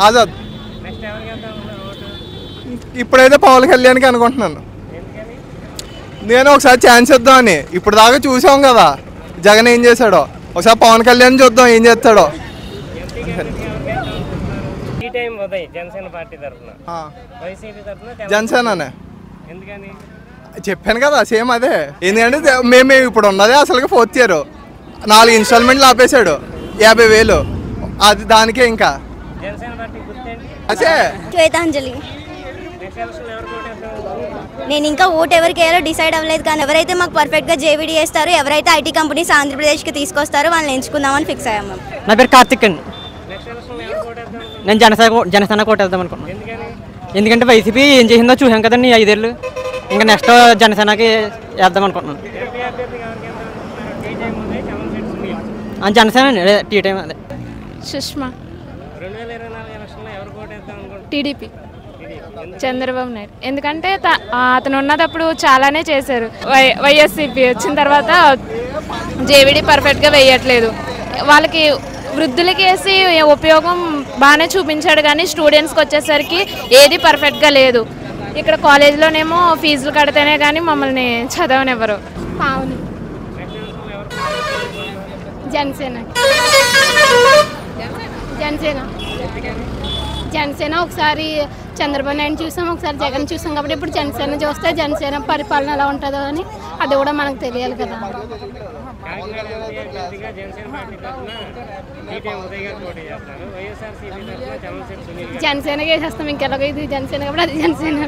ఆజాద్. ఇప్పుడైతే పవన్ కళ్యాణ్కి అనుకుంటున్నాను. నేను ఒకసారి ఛాన్స్ ఇద్దామని. ఇప్పుడు దాకా చూసాం కదా జగన్ ఏం చేశాడో, ఒకసారి పవన్ కళ్యాణ్ చూద్దాం ఏం చేస్తాడో. జనసేననే చెప్పాను కదా, సేమ్ అదే. ఎందుకంటే మేము ఇప్పుడు ఉన్నదే అసలు 4th ఇయర్, 4 ఇన్స్టాల్మెంట్లు ఆపేశాడు, 50,000. అది దానికే ఇంకా అదే. శ్వేతాంజలి. నేను ఇంకా ఓట్ ఎవరికి వేయాలో డిసైడ్ అవ్వలేదు, కానీ ఎవరైతే మాకు పర్ఫెక్ట్గా జేవీడీ చేస్తారో, ఎవరైతే ఐటీ కంపెనీస్ ఆంధ్రప్రదేశ్కి తీసుకొస్తారో వాళ్ళని ఎంచుకుందామని ఫిక్స్ అయ్యాం మేము. నా పేరు కార్తిక్ అండి. నేను జనసేన కోటేద్దాం అనుకున్నాను. ఎందుకంటే వైసీపీ ఏం చేసిందో చూసాం కదండి 5 ఏళ్ళు. ఇంకా నెక్స్ట్ జనసేనకి వేద్దాం అనుకుంటున్నాను. జనసేన టీ టైం అదే. సుష్మా. టీడీపీ. చంద్రబాబు నాయుడు. ఎందుకంటే అతను ఉన్నదప్పుడు చాలానే చేశారు. వైఎస్సీపీ వచ్చిన తర్వాత జేవీడీ పర్ఫెక్ట్గా వేయట్లేదు. వాళ్ళకి వృద్ధులకి వేసి ఉపయోగం బాగానే చూపించాడు, కానీ స్టూడెంట్స్కి వచ్చేసరికి ఏది పర్ఫెక్ట్గా లేదు. ఇక్కడ కాలేజీలోనేమో ఫీజులు కడితేనే కానీ మమ్మల్ని చదవనివ్వరు. పావుని. జనసేన. జనసేన. జనసేన ఒకసారి చంద్రబాబు నాయుడు చూసాం, ఒకసారి జగన్ చూసాం కాబట్టి ఇప్పుడు జనసేన చూస్తే జనసేన పరిపాలన ఎలా ఉంటుందో అని అది కూడా మనకు తెలియాలి కదా. జనసేనకి వేసేస్తాం, ఇంకెలాగో ఇది జనసేన కాబట్టి అది జనసేన.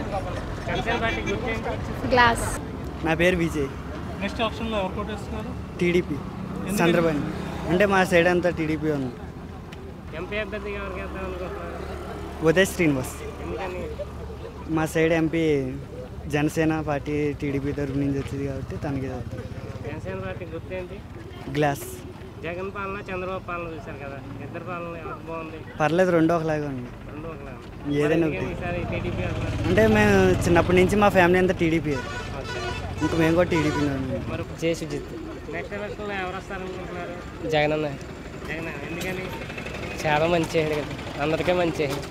గ్లాస్. నా పేరు విజయ్. టీడీపీ. చంద్రబాబు. అంటే మా సైడ్ అంతా టీడీపీ ఉంది. ఉదయ్ శ్రీనివాస్. మా side MP Janasena party TDP తరఫు నుంచి వచ్చింది కాబట్టి తనకి గ్లాస్. జగన్ పాలన చంద్రబాబు పాలన చూశారు కదా, ఇద్దరు పాలన ఎవరికి బాగుంది? పర్లేదు, రెండు ఒకలాగా ఉంది. ఏదైనా అంటే మేము చిన్నప్పటి నుంచి మా ఫ్యామిలీ అంతా టీడీపీ, ఇంకా మేము కూడా టీడీపీ. జగన్ అన్న. ఎందుకని? చాలా మంచి చేయండి కదా, అందరికీ మంచి చేయండి.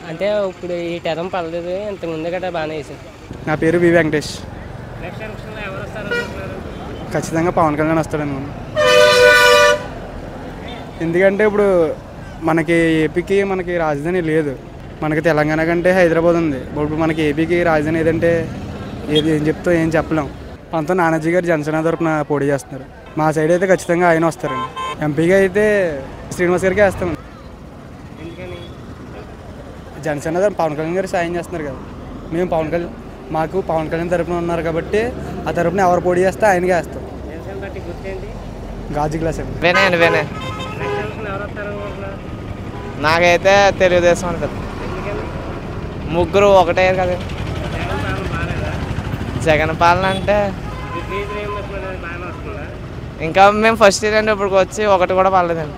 అంటే ఇప్పుడు ఈ టర్మ్ పర్లేదు, ఇంతకుముందు గట్రా బాగానే వేసింది. నా పేరు వి వెంకటేష్. ఖచ్చితంగా పవన్ కళ్యాణ్ వస్తాడని. ఎందుకంటే ఇప్పుడు మనకి ఏపీకి మనకి రాజధాని లేదు, మనకి తెలంగాణ కంటే హైదరాబాద్ ఉంది. ఇప్పుడు మనకి ఏపీకి రాజధాని ఏదంటే ఏం చెప్తా ఏం చెప్పలేం. అంతా నానాజీ గారు జనసేన తరపున పోటీ చేస్తున్నారు. మా సైడ్ అయితే ఖచ్చితంగా ఆయన వస్తారండి. ఎంపీగా అయితే శ్రీనివాస్ గారికి వేస్తామండి. జనసేన పవన్ కళ్యాణ్ గారు సాయం చేస్తున్నారు కదా, మేము మాకు పవన్ కళ్యాణ్ తరపున ఉన్నారు కాబట్టి ఆ తరపున ఎవరు పోటీ చేస్తే ఆయనకే వేస్తాం. గాజు గ్లాస్ అండి. వినే నాకైతే తెలుగుదేశం అని కదా, ముగ్గురు ఒకటే కదా. జగన్ పాలన అంటే ఇంకా మేము ఫస్ట్ ఇయర్ అండి, ఇప్పుడు వచ్చి ఒకటి కూడా పర్లేదండి.